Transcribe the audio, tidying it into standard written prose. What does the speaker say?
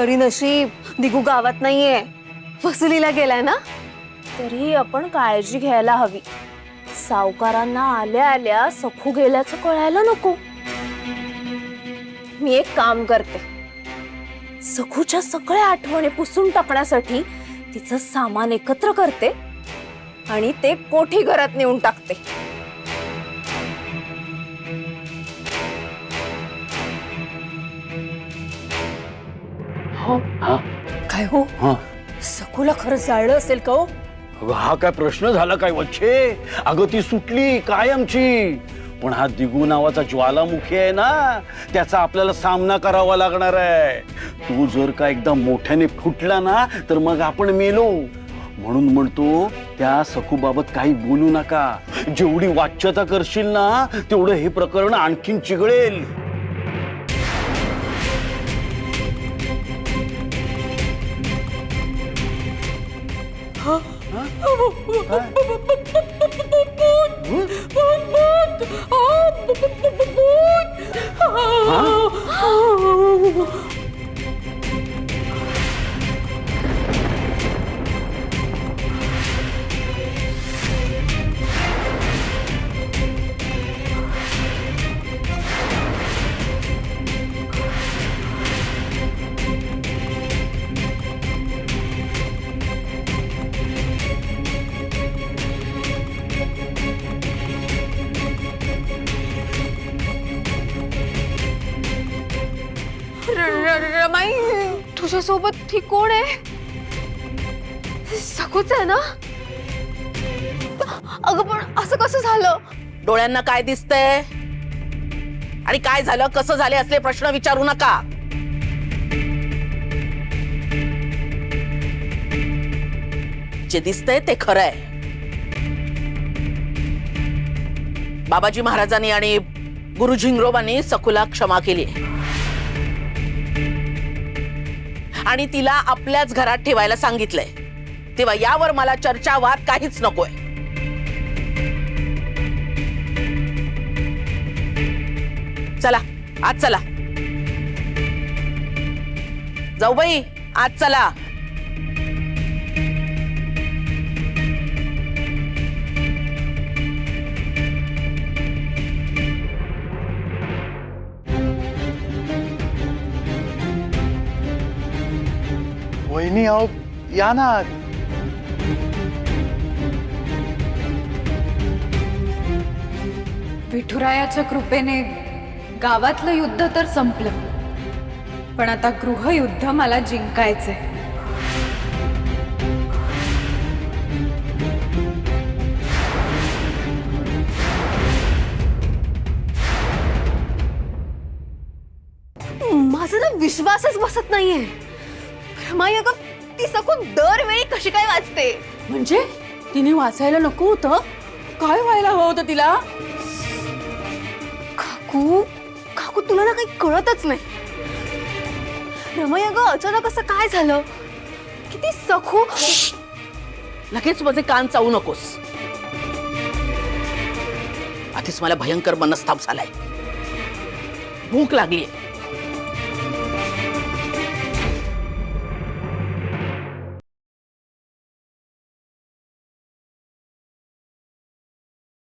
तरी नशीब दिगू गावात नाहीये, वसुलीला गेलाय ना। तरी आपण काळजी घ्यायला हवी। सावकारांना आल्या आल्या सखू गेल्याचं कळायला नको। मी एक काम करते, सखूच्या सगळ्या आठवणी पुसून टाकण्यासाठी तिचं सामान एकत्र करते आणि ते कोठी घरात नेऊन टाकते। काय हो, सखूला खरंच जाळलं असेल का हो? हा काय प्रश्न झाला काय वच्छे? अगं ती सुटली कायमची, पण हा दिगू नावाचा ज्वालामुखी आहे ना, त्याचा आपल्याला सामना करावा लागणार आहे। तू जर का एकदा मोठ्याने फुटला ना तर मग आपण मेलो। म्हणून म्हणतो त्या सखूबाबत काही बोलू नका। जेवढी वाच्यता करशील ना तेवढं हे प्रकरण आणखीन चिघळेल। रमाई, तुझ्यासोबत ही कोण आहे? सखूच आहे ना? अगं पण असं कसं झालं? डोळ्यांना काय दिसतंय आणि काय झालं कसं झाले असले प्रश्न विचारू नका। जे दिसतंय ते खरं आहे। बाबाजी महाराजांनी आणि गुरु झिंगरोबांनी सखूला क्षमा केली आणि तिला आपल्याच घरात ठेवायला सांगितलंय। तेव्हा यावर मला चर्चा वाद काहीच नकोय। चला आज चला, जाऊबाई आज चला। वहिनी अहो या ना। विठुरायाच्या कृपेने गावातलं युद्ध तर संपलं, पण आता गृहयुद्ध मला जिंकायचंय। माझा ना विश्वासच बसत नाहीये। रमाई, अगं ती सखू दरवेळी कशी काय वाचते? म्हणजे तिने वाचायला नको होतं? काय व्हायला हवं होतं तिला? काकू काकू, तुला ना काही कळतच नाही। रमाई, अगं अचानक असं काय झालं की ती सखू? लगेच माझे कान चावू नकोस। आधीच मला भयंकर मनस्ताप झालाय, भूक लागलीये।